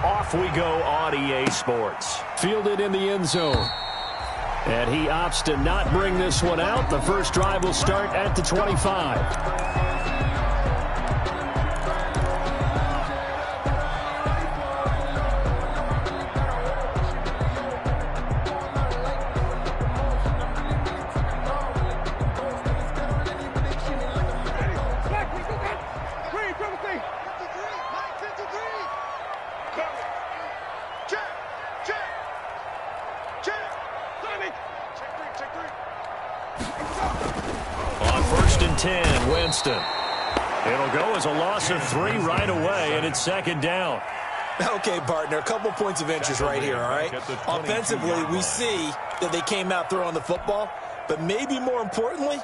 Off we go on EA Sports. Fielded in the end zone. And he opts to not bring this one out. The first drive will start at the 25. Winston. It'll go as a loss of 3 right away, and it's second down. Okay, partner, a couple points of interest right here, all right? Offensively, we see that they came out throwing the football, but maybe more importantly,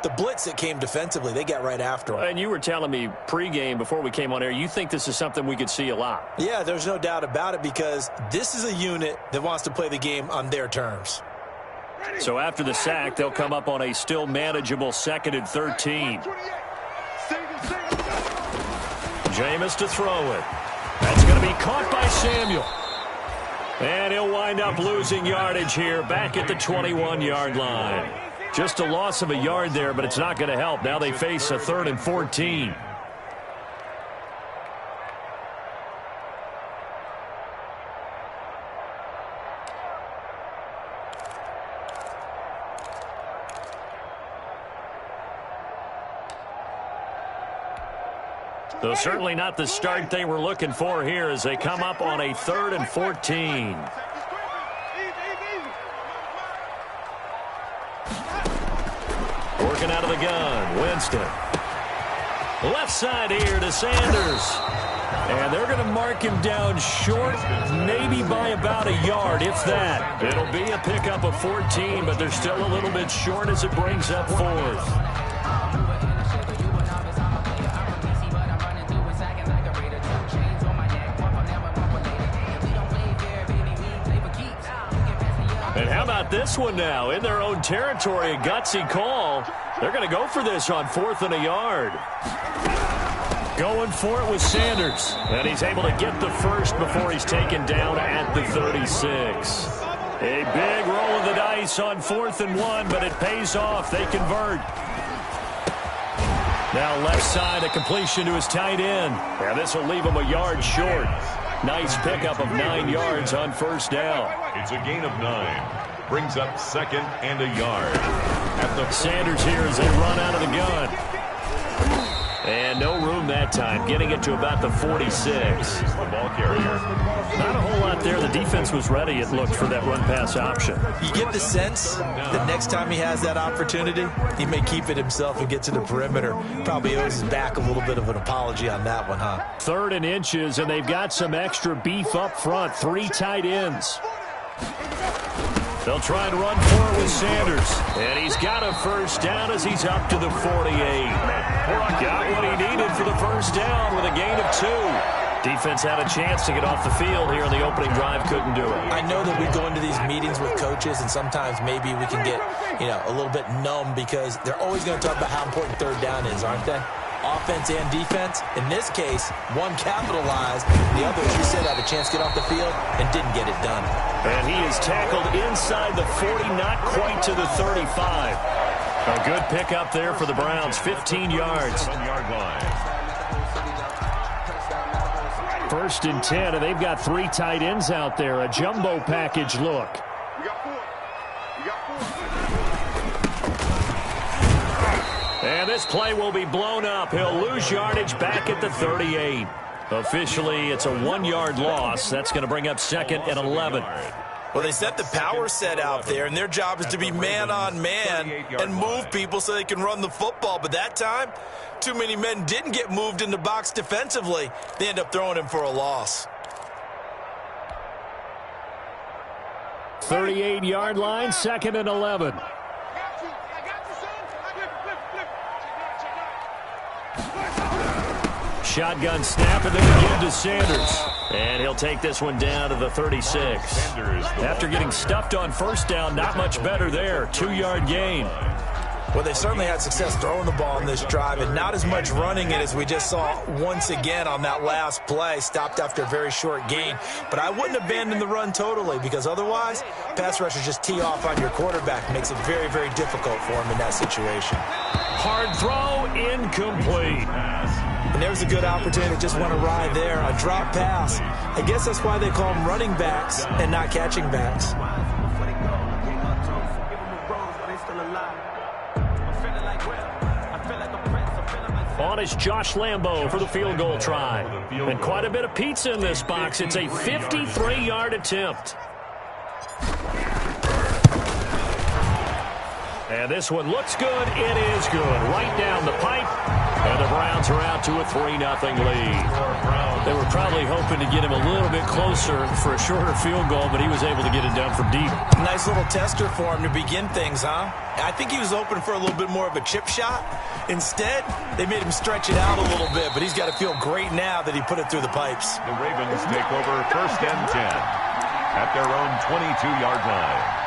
the blitz that came defensively, they got right after them. And you were telling me pregame before we came on air, you think this is something we could see a lot. Yeah, there's no doubt about it because this is a unit that wants to play the game on their terms. So after the sack, they'll come up on a still manageable 2nd and 13. Jameis to throw it. That's going to be caught by Samuel. And he'll wind up losing yardage here back at the 21-yard line. Just a loss of a yard there, but it's not going to help. Now they face a 3rd and 14. So certainly not the start they were looking for here as they come up on a 3rd and 14. Working out of the gun, Winston. Left side here to Sanders. And they're going to mark him down short, maybe by about a yard, if that. It'll be a pickup of 14, but they're still a little bit short as it brings up 4th. And how about this one now? In their own territory, a gutsy call. They're going to go for this on 4th and a yard. Going for it with Sanders. And he's able to get the first before he's taken down at the 36. A big roll of the dice on 4th and 1, but it pays off. They convert. Now left side, a completion to his tight end. And this will leave him a yard short. Nice pickup of 9 yards on 1st down. It's a gain of 9. Brings up 2nd and a yard. Sanders here as they run out of the gun. And no room that time, getting it to about the 46. The ball carrier. Not a whole lot there. The defense was ready, it looked, for that run-pass option. You get the sense that next time he has that opportunity, he may keep it himself and get to the perimeter. Probably owes his back a little bit of an apology on that one, huh? 3rd and inches, and they've got some extra beef up front. 3 tight ends. They'll try and run for it with Sanders. And he's got a first down as he's up to the 48. Got what he needed for the first down with a gain of 2. Defense had a chance to get off the field here in the opening drive. Couldn't do it. I know that we go into these meetings with coaches, and sometimes maybe we can get, a little bit numb because they're always going to talk about how important 3rd down is, aren't they? Offense and defense. In this case, one capitalized. The other, as you said, had a chance to get off the field and didn't get it done. And he is tackled inside the 40, not quite to the 35. A good pickup there for the Browns, 15 yards. 7-yard line. 1st and 10, and they've got 3 tight ends out there. A jumbo package look. And this play will be blown up. He'll lose yardage back at the 38. Officially, it's a 1-yard loss. That's going to bring up 2nd and 11. Well, they set the power set out there, and their job is to be man-on-man and move people so they can run the football. But that time, too many men didn't get moved in the box defensively. They end up throwing him for a loss. 38-yard line, 2nd and 11. Shotgun snap, and then again to Sanders. And he'll take this one down to the 36. After getting stuffed on 1st down, not much better there. 2-yard gain. Well, they certainly had success throwing the ball in this drive, and not as much running it as we just saw once again on that last play. Stopped after a very short gain. But I wouldn't abandon the run totally, because otherwise, pass rushers just tee off on your quarterback. Makes it very, very difficult for him in that situation. Hard throw, incomplete. And there's a good opportunity to just want to ride there. A drop pass. I guess that's why they call them running backs and not catching backs. On is Josh Lambo for the field goal try. And quite a bit of pizza in this box. It's a 53-yard attempt. And this one looks good. It is good. Right down the pipe. And the Browns are out to a 3-0 lead. They were probably hoping to get him a little bit closer for a shorter field goal, but he was able to get it done from deep. Nice little tester for him to begin things, huh? I think he was open for a little bit more of a chip shot. Instead, they made him stretch it out a little bit, but he's got to feel great now that he put it through the pipes. The Ravens take over 1st and 10 at their own 22-yard line.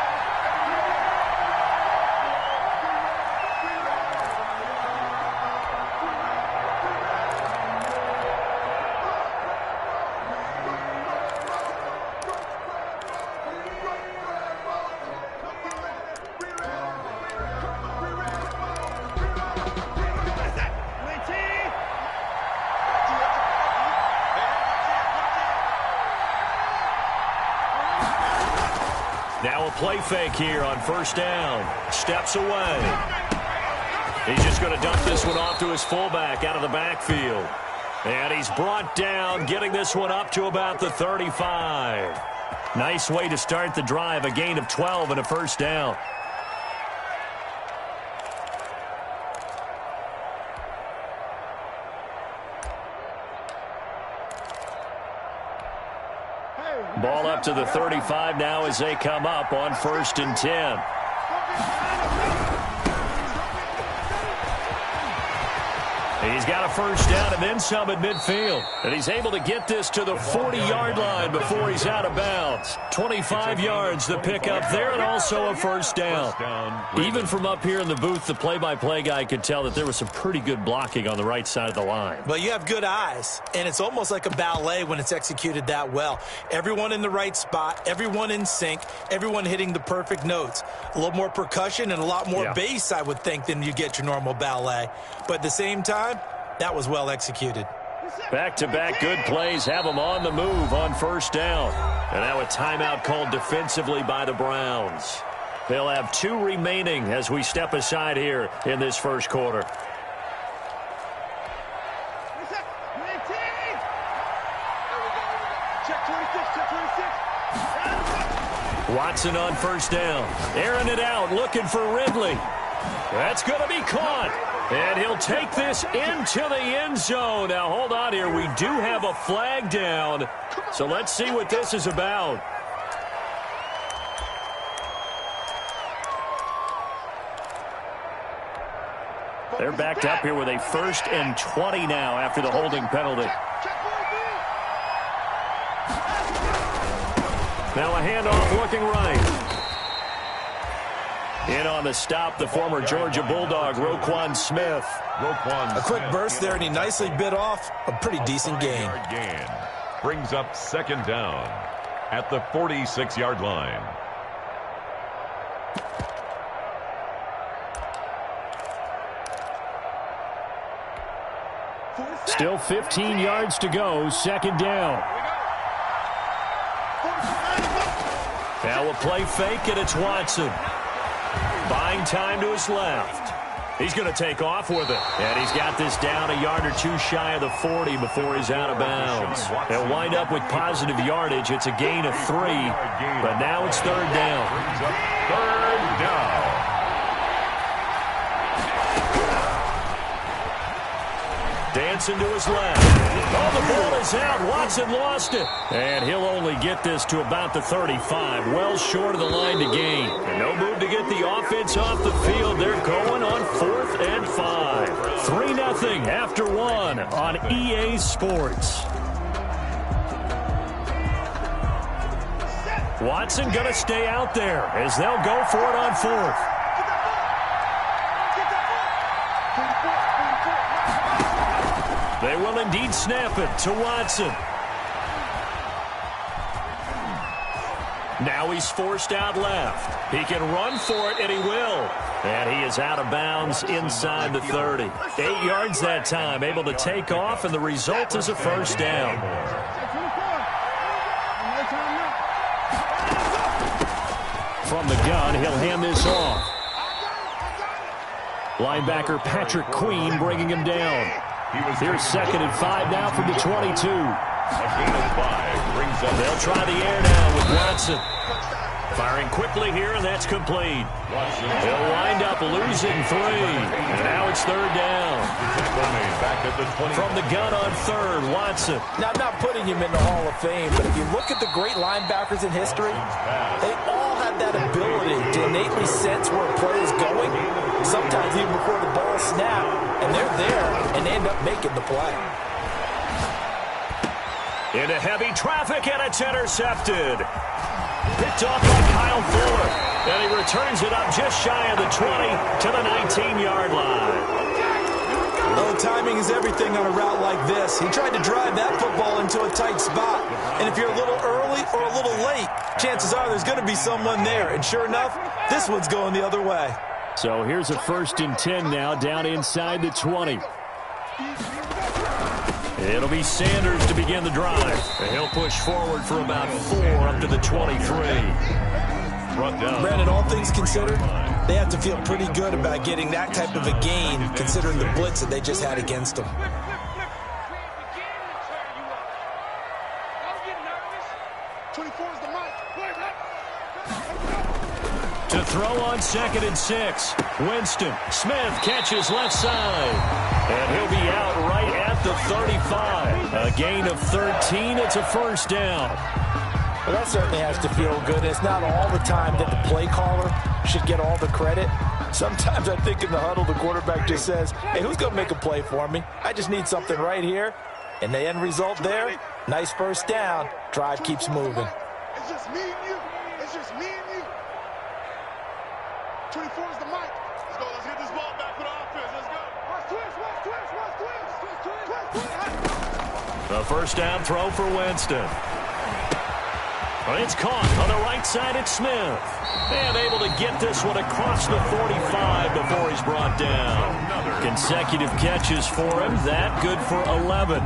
Now a play fake here on 1st down. Steps away. He's just going to dump this one off to his fullback out of the backfield. And he's brought down, getting this one up to about the 35. Nice way to start the drive, a gain of 12 and a 1st down. Ball up to the 35 now as they come up on 1st and 10. He's got a 1st down and then some at midfield. And he's able to get this to the 40-yard line before he's out of bounds. 25 yards the pickup there, and also a 1st down. Even from up here in the booth, the play-by-play guy could tell that there was some pretty good blocking on the right side of the line. Well, you have good eyes, and it's almost like a ballet when it's executed that well. Everyone in the right spot, everyone in sync, everyone hitting the perfect notes. A little more percussion and a lot more bass, I would think, than you get your normal ballet. But at the same time, that was well executed. Back-to-back good plays have them on the move on 1st down. And now a timeout called defensively by the Browns. They'll have 2 remaining as we step aside here in this 1st quarter. Watson on 1st down. Airing it out, looking for Ridley. That's going to be caught. And he'll take this into the end zone. Now, hold on here. We do have a flag down. So let's see what this is about. They're backed up here with a 1st and 20 now after the holding penalty. Now a handoff looking right. In on the stop, the former Georgia Bulldog, Roquan Smith. A quick burst there, and he nicely bit off a pretty decent gain. Brings up 2nd down at the 46-yard line. Still 15 yards to go, 2nd down. Now a play fake, and it's Watson. Buying time to his left. He's going to take off with it. And he's got this down a yard or 2 shy of the 40 before he's out of bounds. They'll wind up with positive yardage. It's a gain of 3, but now it's 3rd down. 3rd down. Dancing to his left. Oh, the ball is out. Watson lost it. And he'll only get this to about the 35. Well short of the line to gain. And no move to get the offense off the field. They're going on 4th and 5. 3-0 after 1 on EA Sports. Watson going to stay out there as they'll go for it on 4th. They will indeed snap it to Watson. Now he's forced out left. He can run for it, and he will. And he is out of bounds inside the 30. 8 yards that time, able to take off, and the result is a first down. From the gun, he'll hand this off. Linebacker Patrick Queen bringing him down. Here's 2nd and 5 now from the 22. A gain of 5 brings up. They'll try the air now with Watson. Firing quickly here, and that's complete. They'll wind up losing 3. And now it's 3rd down. Back at the 20. From the gun on 3rd, Watson. Now, I'm not putting him in the Hall of Fame, but if you look at the great linebackers in history, they all have that ability to innately sense where a play is going, sometimes even before the ball snaps, and they're there and they end up making the play. Into heavy traffic, and it's intercepted. Picked off by Kyle Fuller. And he returns it up just shy of the 20 to the 19-yard line. Oh, timing is everything on a route like this. He tried to drive that football into a tight spot. And if you're a little early or a little late, chances are there's going to be someone there. And sure enough, this one's going the other way. So here's a 1st and 10 now, down inside the 20. It'll be Sanders to begin the drive. And he'll push forward for about 4 up to the 23. Brandon, all things considered, they have to feel pretty good about getting that type of a gain, considering the blitz that they just had against them. To throw on 2nd and 6. Winston. Smith catches left side. And he'll be out right at the 35. A gain of 13. It's a first down. Well, that certainly has to feel good. It's not all the time that the play caller should get all the credit. Sometimes I think in the huddle, the quarterback just says, hey, who's going to make a play for me? I just need something right here. And the end result there, nice first down. Drive keeps moving. It's just me and you. It's just me and you. 24 is the mic. Let's go. Let's get this ball back for the offense. Let's go. Watch twist. The first down throw for Winston. But it's caught on the right side. It's Smith. And able to get this one across the 45 before he's brought down. Consecutive catches for him. That good for 11.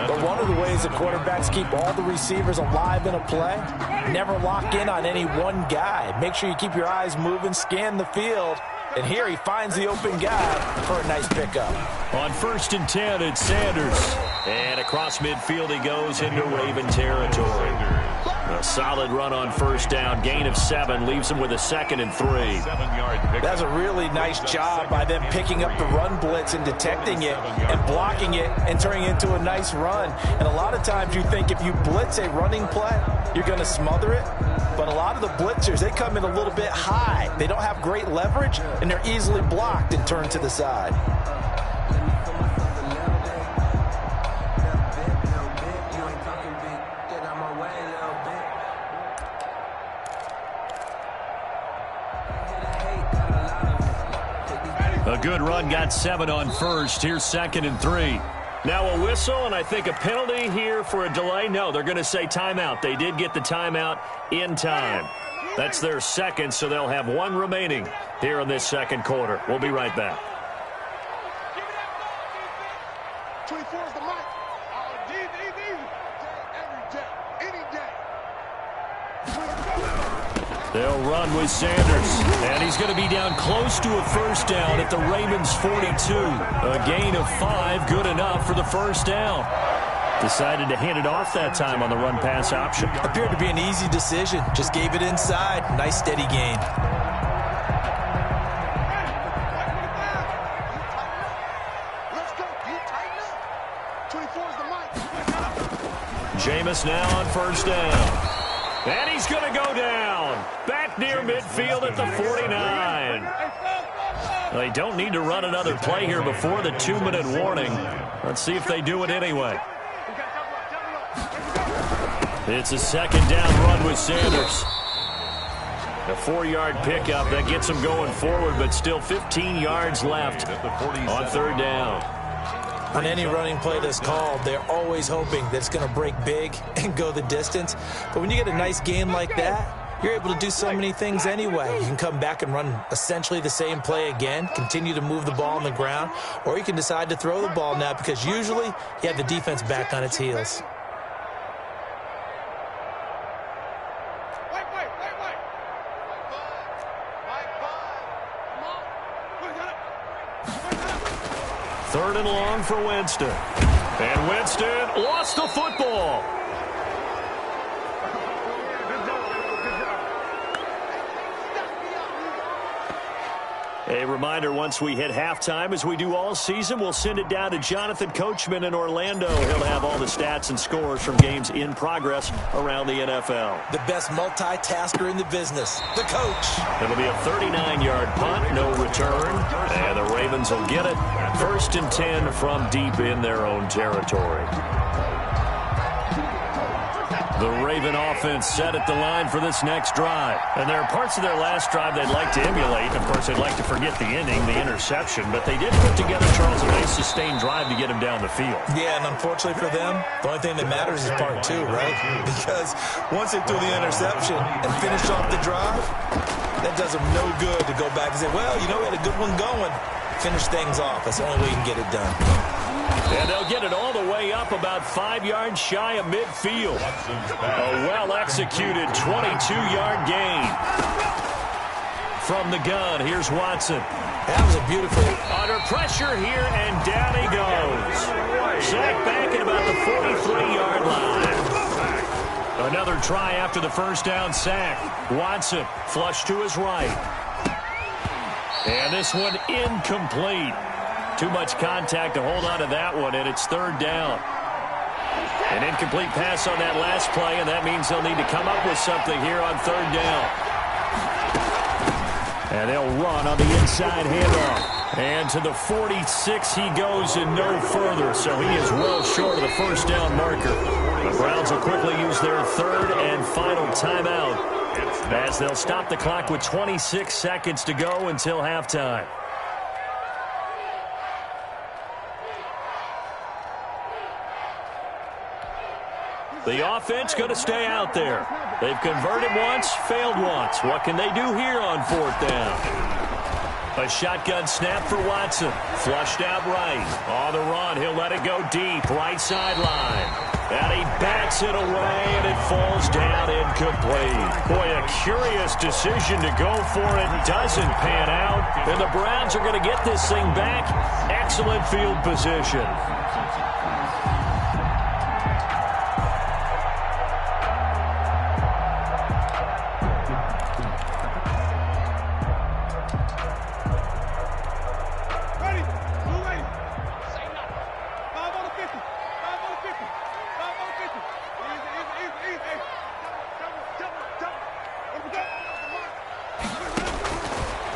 But one of the ways the quarterbacks keep all the receivers alive in a play, never lock in on any one guy. Make sure you keep your eyes moving, scan the field. And here he finds the open guy for a nice pickup. On 1st and 10, it's Sanders. And across midfield he goes into Raven territory. A solid run on first down. Gain of 7 leaves him with a 2nd and 3. 7-yard pickup. That's a really nice job by them picking up the run blitz and detecting it and blocking it and turning it into a nice run. And a lot of times you think if you blitz a running play, you're going to smother it. But a lot of the blitzers, they come in a little bit high. They don't have great leverage, and they're easily blocked and turned to the side. A good run, got 7 on first. Here's 2nd and 3. Now a whistle, and I think a penalty here for a delay. No, they're going to say timeout. They did get the timeout in time. That's their 2nd, so they'll have 1 remaining here in this 2nd quarter. We'll be right back. 24 is the mic. Any day. They'll run with Sanders, and he's going to be down close to a first down at the Ravens 42. A gain of 5, good enough for the first down. Decided to hand it off that time on the run-pass option. Appeared to be an easy decision. Just gave it inside. Nice steady gain. Let's go. You tighten up. 24 is the mic. Jameis now on first down. And he's going to go down. Back near midfield at the 49. They don't need to run another play here before the 2-minute warning. Let's see if they do it anyway. It's a 2nd down run with Sanders. A 4-yard pickup that gets him going forward, but still 15 yards left on 3rd down. On any running play that's called, they're always hoping that it's going to break big and go the distance. But when you get a nice game like that, you're able to do so many things anyway. You can come back and run essentially the same play again, continue to move the ball on the ground, or you can decide to throw the ball now because usually you have the defense back on its heels. Third and long for Winston. And Winston lost the football. A reminder, once we hit halftime, as we do all season, we'll send it down to Jonathan Coachman in Orlando. He'll have all the stats and scores from games in progress around the NFL. The best multitasker in the business, the coach. It'll be a 39-yard punt, no return, and the Ravens will get it. 1st and 10 from deep in their own territory. The Raven offense set at the line for this next drive. And there are parts of their last drive they'd like to emulate. Of course, they'd like to forget the ending, the interception. But they did put together, Charles, a nice sustained drive to get him down the field. Yeah, and unfortunately for them, the only thing that matters is part 2, right? Because once they threw the interception and finished off the drive, that does them no good to go back and say, well, you know, we had a good one going. Finish things off. That's the only way you can get it done. And they'll get it all the way up about 5 yards shy of midfield. A well-executed 22-yard gain. From the gun, here's Watson. That was a beautiful... Under pressure here, and down he goes. Sacked back at about the 43-yard line. Another try after the first down sack. Watson flushed to his right. And this one incomplete. Too much contact to hold on to that one, and it's 3rd down. An incomplete pass on that last play, and that means they'll need to come up with something here on 3rd down. And they'll run on the inside handoff. And to the 46 he goes and no further, so he is well short of the first down marker. The Browns will quickly use their 3rd and final timeout, as they'll stop the clock with 26 seconds to go until halftime. The offense going to stay out there. They've converted once, failed once. What can they do here on 4th down? A shotgun snap for Watson. Flushed out right. On the run, he'll let it go deep. Right sideline. And he bats it away, and it falls down incomplete. Boy, a curious decision to go for it. Doesn't pan out. And the Browns are going to get this thing back. Excellent field position.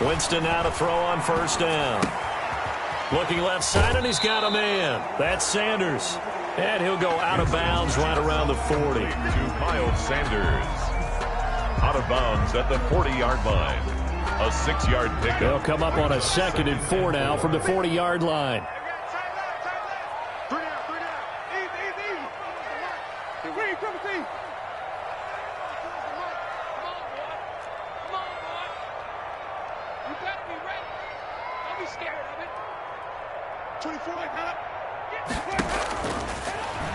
Winston now to throw on 1st down. Looking left side, and he's got a man. That's Sanders. And he'll go out of bounds right around the 40. To Miles Sanders. Out of bounds at the 40-yard line. A 6-yard pickup. They'll come up on a 2nd and 4 now from the 40-yard line.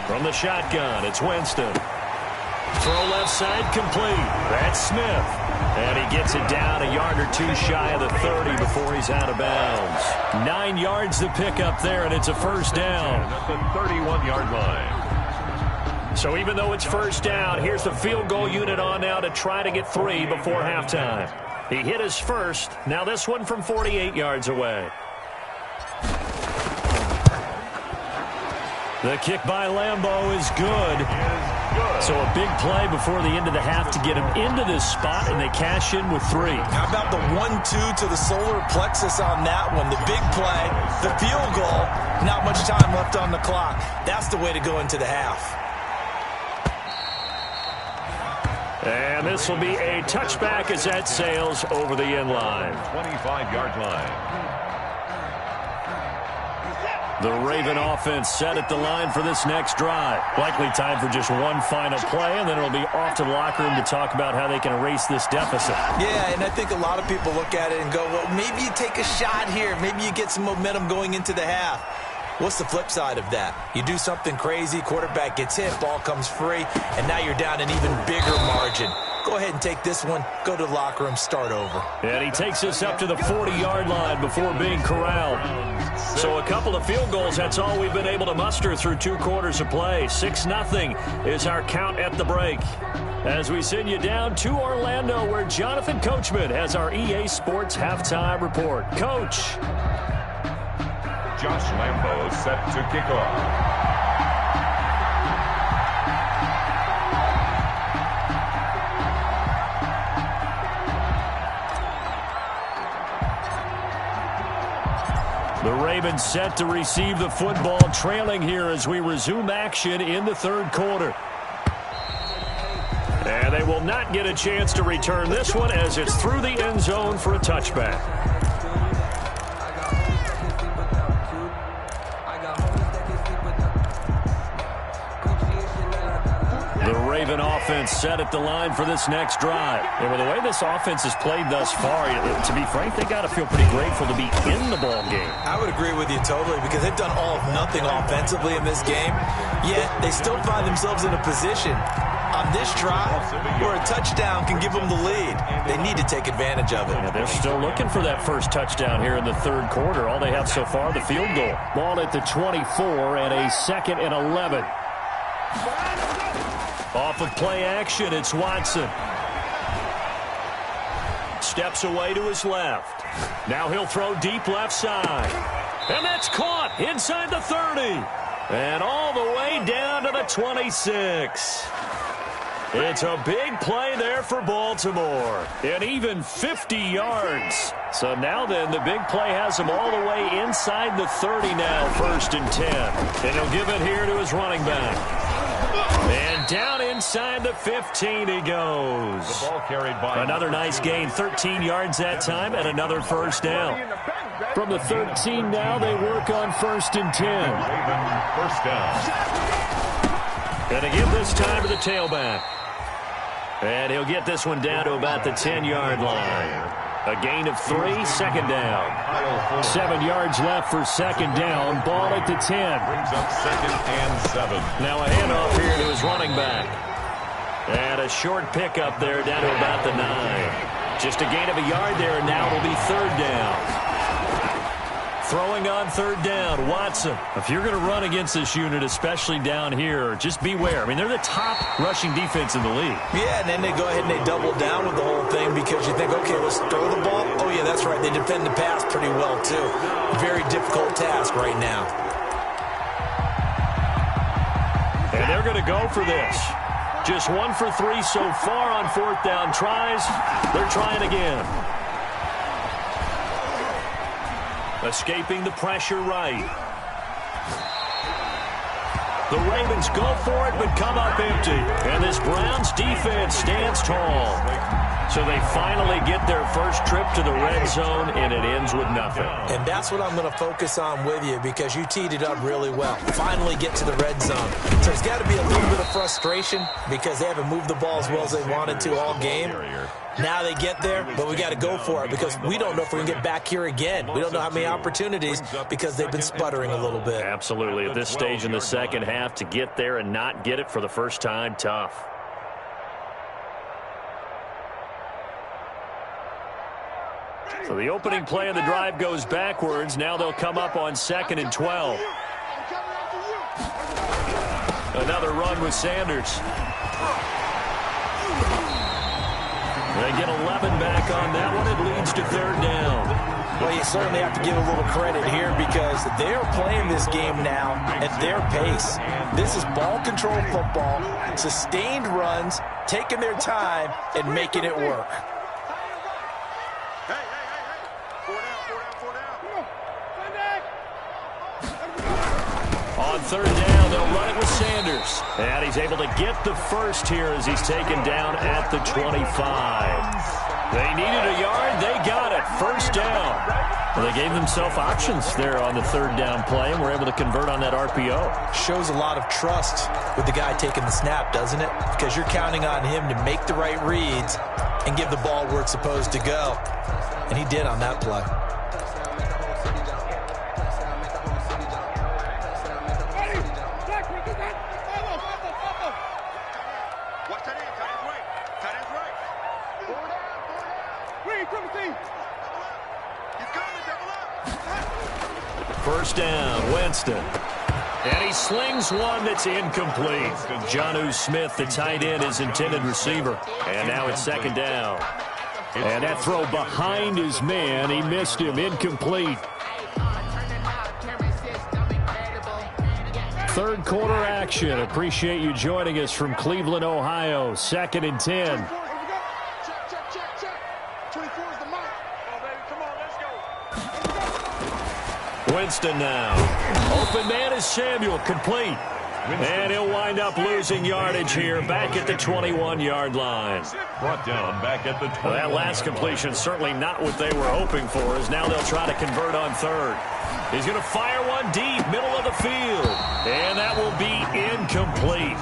From the shotgun, it's Winston. Throw left side complete. That's Smith. And he gets it down a yard or 2 shy of the 30 before he's out of bounds. 9 yards to pick up there, and it's a 1st down. At the 31-yard line. So even though it's 1st down, here's the field goal unit on now to try to get 3 before halftime. He hit his first. Now this one from 48 yards away. The kick by Lambeau is good. So a big play before the end of the half to get him into this spot, and they cash in with 3. How about the 1-2 to the solar plexus on that one? The big play, the field goal, not much time left on the clock. That's the way to go into the half. And this will be a touchback as that sails over the end line. 25-yard line. The Raven offense set at the line for this next drive. Likely time for just one final play, and then it'll be off to the locker room to talk about how they can erase this deficit. Yeah, and I think a lot of people look at it and go, well, maybe you take a shot here. Maybe you get some momentum going into the half. What's the flip side of that? You do something crazy, quarterback gets hit, ball comes free, and now you're down an even bigger margin. Go ahead and take this one, go to the locker room, start over. And he takes us up to the 40-yard line before being corralled. So a couple of field goals, that's all we've been able to muster through 2 quarters of play. 6-0 is our count at the break. As we send you down to Orlando, where Jonathan Coachman has our EA Sports halftime report. Coach. Josh Lambo set to kick off. The Ravens set to receive the football, trailing here as we resume action in the 3rd quarter. And they will not get a chance to return this one as it's through the end zone for a touchback. The Raven offense set at the line for this next drive. And with the way this offense has played thus far, to be frank, they got to feel pretty grateful to be in the ball game. I would agree with you totally because they've done all of nothing offensively in this game, yet they still find themselves in a position on this drive where a touchdown can give them the lead. They need to take advantage of it. Yeah, they're still looking for that first touchdown here in the 3rd quarter. All they have so far, the field goal. Ball at the 24 and a 2nd and 11. Off of play action, it's Watson. Steps away to his left. Now he'll throw deep left side. And that's caught inside the 30. And all the way down to the 26. It's a big play there for Baltimore. And even 50 yards. So now then, the big play has him all the way inside the 30 now, 1st and 10. And he'll give it here to his running back. And down inside the 15 he goes. The ball carried by another nice gain, 13 yards that time, and another 1st down. From the 13 now, they work on 1st and 10. Raven, 1st down. And they give this time to the tailback. And he'll get this one down to about the 10-yard line. A gain of 3, 2nd down. 7 yards left for 2nd down. Ball at the 10. Brings up 2nd and 7. Now a handoff here to his running back. And a short pickup there down to about the 9. Just a gain of a yard there, and now it'll be 3rd down. Throwing on 3rd down, Watson. If you're going to run against this unit, especially down here, just beware. I mean, they're the top rushing defense in the league. Yeah, and then they go ahead and they double down with the whole thing because you think, okay, let's throw the ball. Oh, yeah, that's right. They defend the pass pretty well, too. Very difficult task right now. And they're going to go for this. Just 1 for 3 so far on 4th down tries. They're trying again. Escaping the pressure right. The Ravens go for it, but come up empty. And this Browns defense stands tall. So they finally get their first trip to the red zone, and it ends with nothing. And that's what I'm going to focus on with you because you teed it up really well. Finally get to the red zone. So there's got to be a little bit of frustration because they haven't moved the ball as well as they wanted to all game. Now they get there, but we got to go for it because we don't know if we're going to get back here again. We don't know how many opportunities because they've been sputtering a little bit. Absolutely. At this stage in the 2nd half, to get there and not get it for the first time, tough. So the opening play of the drive goes backwards. Now they'll come up on 2nd and 12. Another run with Sanders. They get 11 back on that one. It leads to 3rd down. Well, you certainly have to give a little credit here because they're playing this game now at their pace. This is ball control football, sustained runs, taking their time, and making it work. On 3rd down, they'll run it with Sanders. And he's able to get the first here as he's taken down at the 25. They needed a yard. They got it. 1st down. Well, they gave themselves options there on the third down play and were able to convert on that RPO. Shows a lot of trust with the guy taking the snap, doesn't it? Because you're counting on him to make the right reads and give the ball where it's supposed to go. And he did on that play. First down, Winston. And he slings one that's incomplete. Jonnu Smith, the tight end, his intended receiver. And now it's second down. And that throw behind his man, he missed him, incomplete. Third quarter action. Appreciate you joining us from Cleveland, Ohio. 2nd and 10. Winston now. Open man is Samuel, complete. And he'll wind up losing yardage here back at the 21-yard line. Brought down back at the 21. Well, that last completion certainly not what they were hoping for, as now they'll try to convert on third. He's going to fire one deep, middle of the field. And that will be incomplete.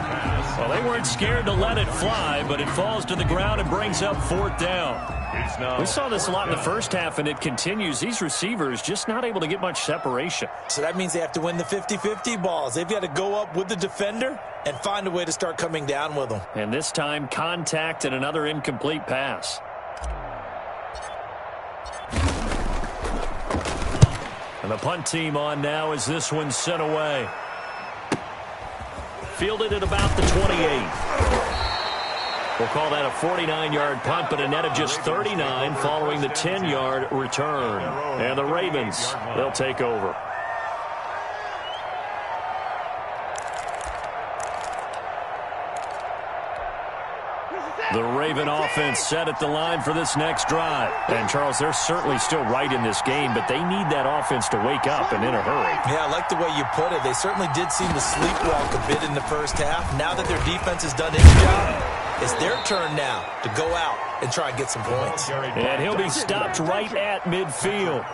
Well, they weren't scared to let it fly, but it falls to the ground and brings up fourth down. We saw this a lot in the first half, and it continues. These receivers just not able to get much separation. So that means they have to win the 50-50 balls. They've got to go up with the defender and find a way to start coming down with them. And this time, contact and another incomplete pass. And the punt team on now as this one's sent away. Fielded at about the 28. We'll call that a 49-yard punt, but a net of just 39 following the 10-yard return. And the Ravens, they'll take over. The Raven offense set at the line for this next drive. And, Charles, they're certainly still right in this game, but they need that offense to wake up and in a hurry. Yeah, I like the way you put it. They certainly did seem to sleepwalk a bit in the first half. Now that their defense has done its job, it's their turn now to go out and try and get some points. And he'll be stopped right at midfield.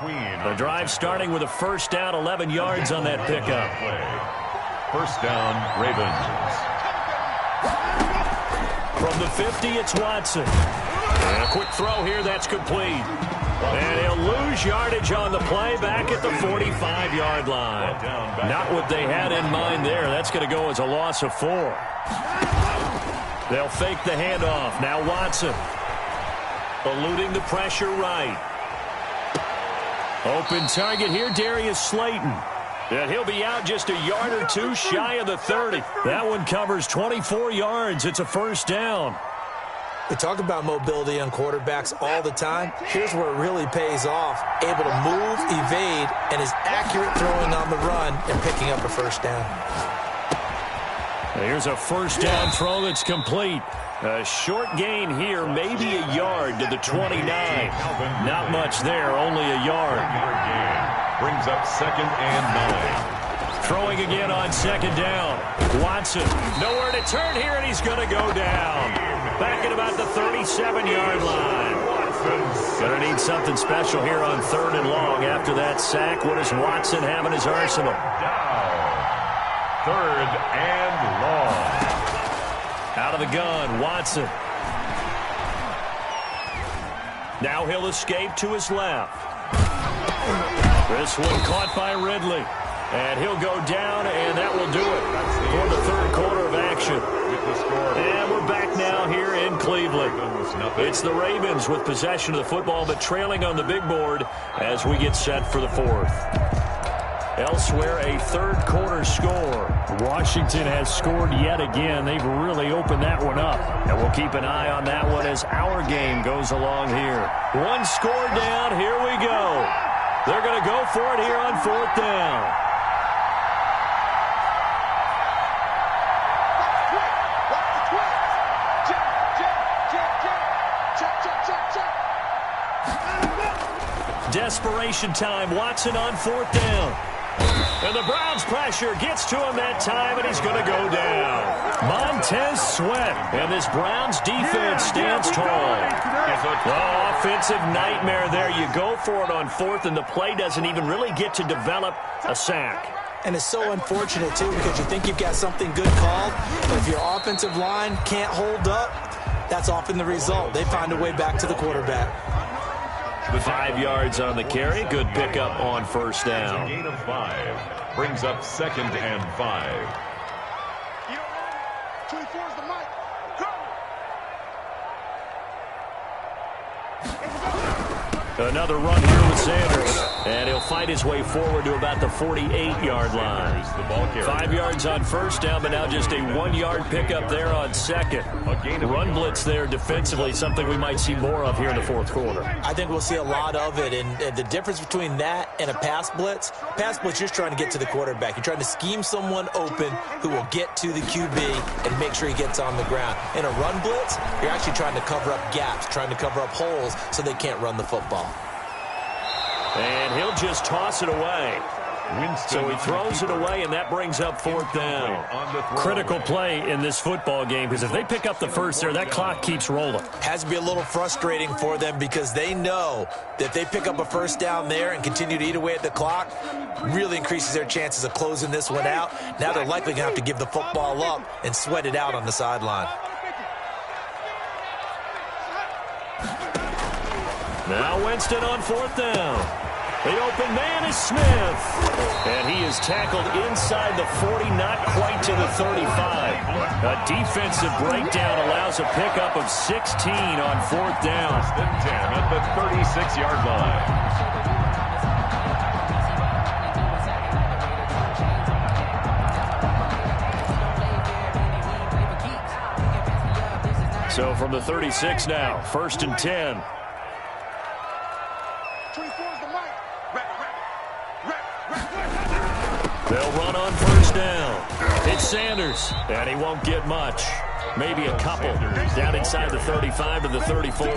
The drive starting with a first down, 11 yards on that pickup. First down, Ravens. From the 50, it's Watson. And a quick throw here, that's complete. And he'll lose yardage on the play back at the 45-yard line. Not what they had in mind there. That's going to go as a loss of 4. They'll fake the handoff. Now Watson. Eluding the pressure right. Open target here, Darius Slayton. And he'll be out just a yard or two shy of the 30. That one covers 24 yards. It's a first down. We talk about mobility on quarterbacks all the time. Here's where it really pays off. Able to move, evade, and is accurate throwing on the run and picking up a first down. Here's a first down throw that's complete. A short gain here, maybe a yard to the 29. Not much there, only a yard. Brings up 2nd and 9. Throwing again on 2nd down. Watson, nowhere to turn here, and he's going to go down. Back at about the 37-yard line. Going to need something special here on 3rd and long. After that sack, what does Watson have in his arsenal? Down. 3rd and long. Out of the gun, Watson. Now he'll escape to his left. This one caught by Ridley. And he'll go down, and that will do it for the 3rd quarter of action. And we're back now here in Cleveland. It's the Ravens with possession of the football, but trailing on the big board as we get set for the 4th. Elsewhere, a 3rd quarter score. Washington has scored yet again. They've really opened that one up. And we'll keep an eye on that one as our game goes along here. One score down. Here we go. They're going to go for it here on 4th down. Desperation time. Watson on 4th down. And the Browns' pressure gets to him that time, and he's going to go down. Montez Sweat, and this Browns defense stands tall. Oh, offensive nightmare there. You go for it on fourth, and the play doesn't even really get to develop a sack. And it's so unfortunate, too, because you think you've got something good called, but if your offensive line can't hold up, that's often the result. They find a way back to the quarterback. 5 yards on the carry. Good pickup on first down. A gain of 5 brings up 2nd and 5. 24's the mic. Go! Another run here with Sanders. And he'll fight his way forward to about the 48-yard line. 5 yards on first down, but now just a 1-yard pickup there on second. Run blitz there defensively, something we might see more of here in the fourth quarter. I think we'll see a lot of it, and the difference between that and a pass blitz, you're just trying to get to the quarterback. You're trying to scheme someone open who will get to the QB and make sure he gets on the ground. In a run blitz, you're actually trying to cover up gaps, trying to cover up holes so they can't run the football. And he'll just toss it away. So he throws it away, and that brings up fourth down. Critical play in this football game, because if they pick up the first there, that clock keeps rolling. Has to be a little frustrating for them because they know that if they pick up a first down there and continue to eat away at the clock, really increases their chances of closing this one out. Now they're likely going to have to give the football up and sweat it out on the sideline. Now Winston on fourth down. The open man is Smith. And he is tackled inside the 40, not quite to the 35. A defensive breakdown allows a pickup of 16 on fourth down. 10 at the 36-yard line. So from the 36 now, 1st and 10. 24's the mic. They'll run on first down. It's Sanders, and he won't get much. Maybe a couple. Down inside the 35 to the 34.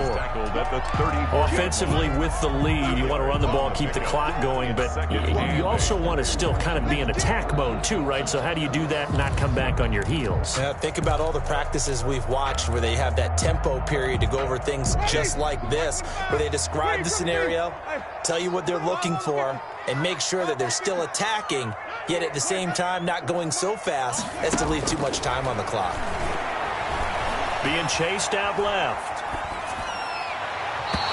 Offensively with the lead, you want to run the ball, keep the clock going, but you also want to still kind of be in attack mode too, right? So how do you do that and not come back on your heels? Yeah, think about all the practices we've watched where they have that tempo period to go over things just like this, where they describe the scenario, tell you what they're looking for, and make sure that they're still attacking, yet at the same time not going so fast as to leave too much time on the clock. Being chased out left.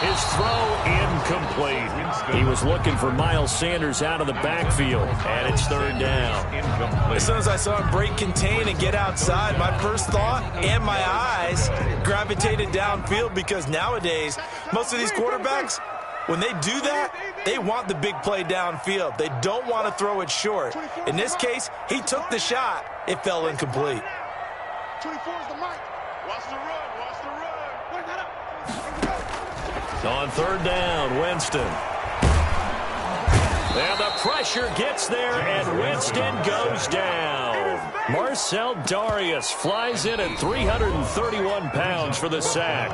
His throw incomplete. He was looking for Miles Sanders out of the backfield, and it's third down. As soon as I saw him break contain and get outside, my first thought and my eyes gravitated downfield, because nowadays, most of these quarterbacks, when they do that, they want the big play downfield. They don't want to throw it short. In this case, he took the shot. It fell incomplete. 24's the mic. Watch the run. Watch the run. On third down, Winston. And the pressure gets there, and Winston goes down. Marcel Darius flies in at 331 pounds for the sack.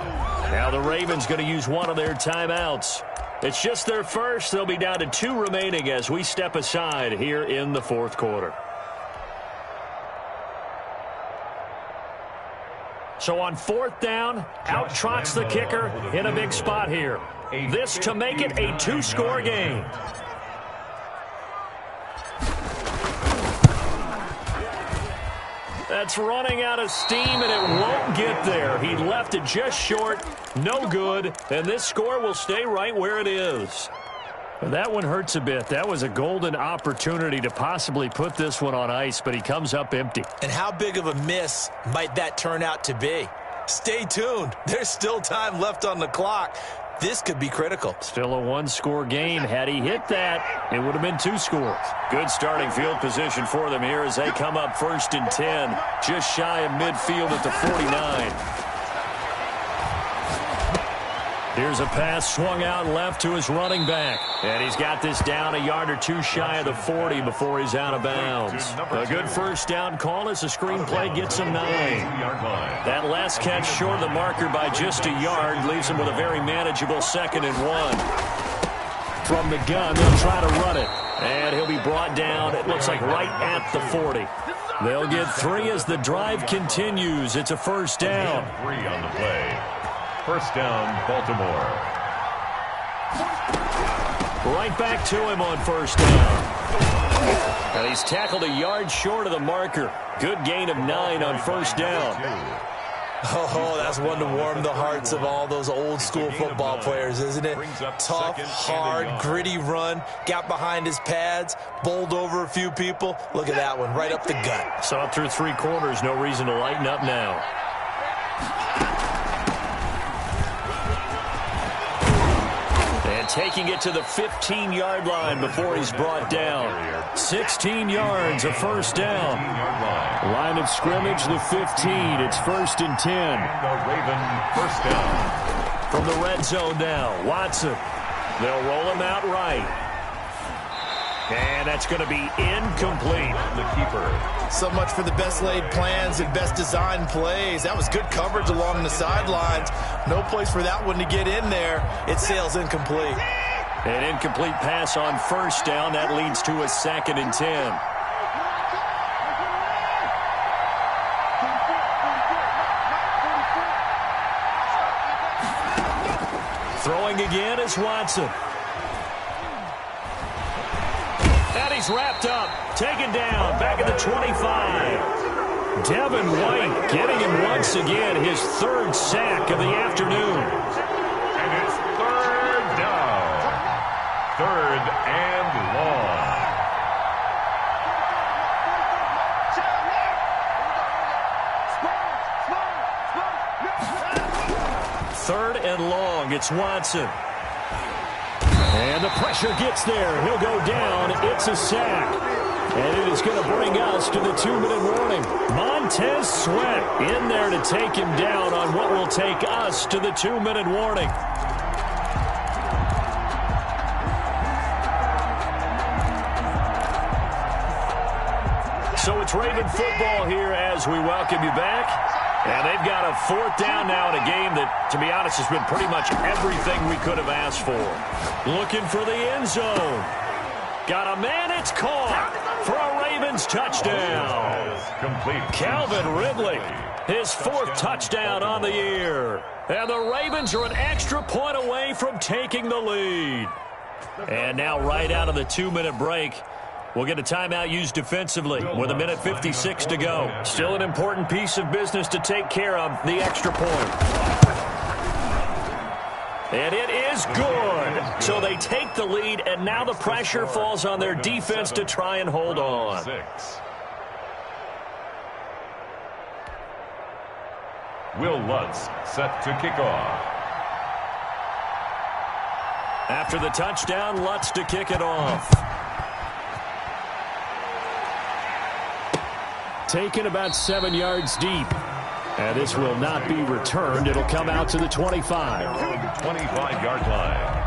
Now the Ravens going to use one of their timeouts. It's just their first. They'll be down to 2 remaining as we step aside here in the fourth quarter. So on fourth down, out trots the kicker in a big spot here. This to make it a 2-score game. That's running out of steam, and it won't get there. He left it just short, no good, and this score will stay right where it is. That one hurts a bit. That was a golden opportunity to possibly put this one on ice, but he comes up empty. And how big of a miss might that turn out to be? Stay tuned. There's still time left on the clock. This could be critical. Still a 1-score game. Had he hit that, it would have been 2 scores. Good starting field position for them here as they come up 1st and 10, just shy of midfield at the 49. Here's a pass swung out left to his running back. And he's got this down a yard or 2 shy of the 40 before he's out of bounds. A good first down call as the screenplay gets him 9. That last catch short of the marker by just a yard leaves him with a very manageable 2nd and 1. From the gun, they'll try to run it. And he'll be brought down, it looks like right at the 40. They'll get 3 as the drive continues. It's a first down. 3 on the play. First down, Baltimore. Right back to him on first down. And he's tackled a yard short of the marker. Good gain of 9 on first down. Oh, that's one to warm the hearts of all those old school football players, isn't it? Tough, hard, gritty run, got behind his pads, bowled over a few people. Look at that one, right up the gut. Saw it through 3 quarters, no reason to lighten up now. And taking it to the 15-yard line before he's brought down. 16 yards, a first down. Line of scrimmage, the 15. It's 1st and 10. The Raven first down. From the red zone now, Watson. They'll roll him out right. And that's going to be incomplete. The keeper. So much for the best laid plans and best designed plays. That was good coverage along the sidelines. No place for that one to get in there. It sails incomplete. An incomplete pass on first down. That leads to a 2nd and 10. Throwing again is Watson. And he's wrapped up. Taken down. Back at the 25. Devin White getting him once again. His 3rd sack of the afternoon. And it's 3rd down. 3rd and long. 3rd and long. It's Watson. And the pressure gets there. He'll go down. It's a sack. And it is going to bring us to the 2-minute warning. Montez Sweat in there to take him down on what will take us to the 2-minute warning. So it's Raven football here as we welcome you back. And they've got a 4th down now in a game that, to be honest, has been pretty much everything we could have asked for. Looking for the end zone. Got a man, it's caught for a Ravens touchdown. Complete. Calvin Ridley, his 4th touchdown on the year. And the Ravens are an extra point away from taking the lead. And now right out of the 2-minute break, we'll get a timeout used defensively with 1:56 to go. Still an important piece of business to take care of, the extra point. And it is good. So they take the lead, and now the pressure falls on their defense to try and hold on. 6. Will Lutz set to kick off. After the touchdown, Lutz to kick it off. Taken about 7 yards deep. And this will not be returned. It'll come out to the 25. 25-yard line.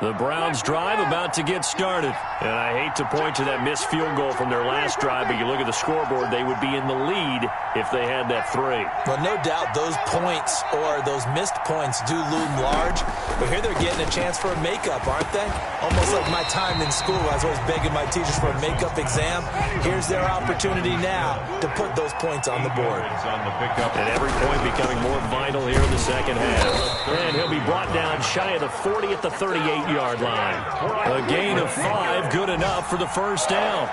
The Browns drive about to get started. And I hate to point to that missed field goal from their last drive, but you look at the scoreboard, they would be in the lead if they had that 3. Well, no doubt those points or those missed points do loom large. But here they're getting a chance for a makeup, aren't they? Almost like my time in school. I was always begging my teachers for a makeup exam. Here's their opportunity now to put those points on the board. And every point becoming more vital here in the second half. And he'll be brought down shy of the 40 at the 38-yard line. A gain of 5, good enough for the first down.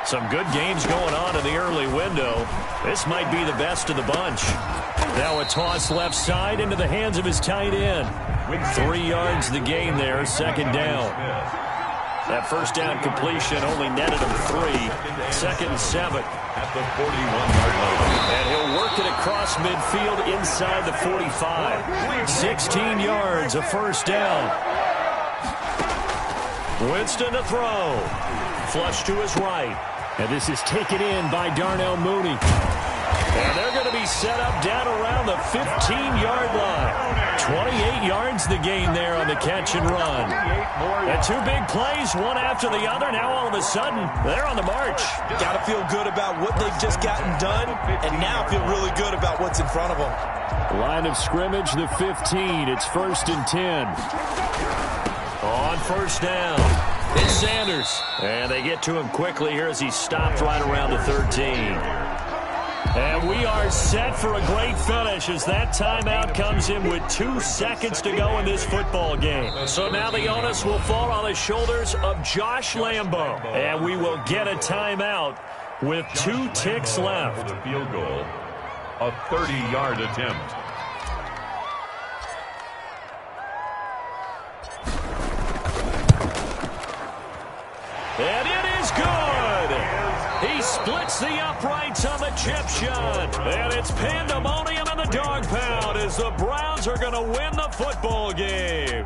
Some good games going on in the early window. This might be the best of the bunch. Now a toss left side into the hands of his tight end. 3 yards the gain there, second down. That first down completion only netted him 3. 2nd and 7. At the 41-yard line. And he'll work it across midfield inside the 45. 16 yards, a first down. Winston to throw. Flush to his right. And this is taken in by Darnell Mooney. And they're going to be set up down around the 15-yard line. 28 yards the gain there on the catch and run. And two big plays, one after the other. Now all of a sudden, they're on the march. Got to feel good about what they've just gotten done, and now feel really good about what's in front of them. Line of scrimmage, the 15. It's 1st and 10. On first down, it's Sanders. And they get to him quickly here as he stopped right around the 13. And we are set for a great finish as that timeout comes in with 2 seconds to go in this football game. So now the onus will fall on the shoulders of Josh Lambo. And we will get a timeout with 2 ticks left. For the field goal, a 30-yard attempt. And it is good. He splits the uprights on the chip shot. And it's pandemonium in the dog pound as the Browns are going to win the football game.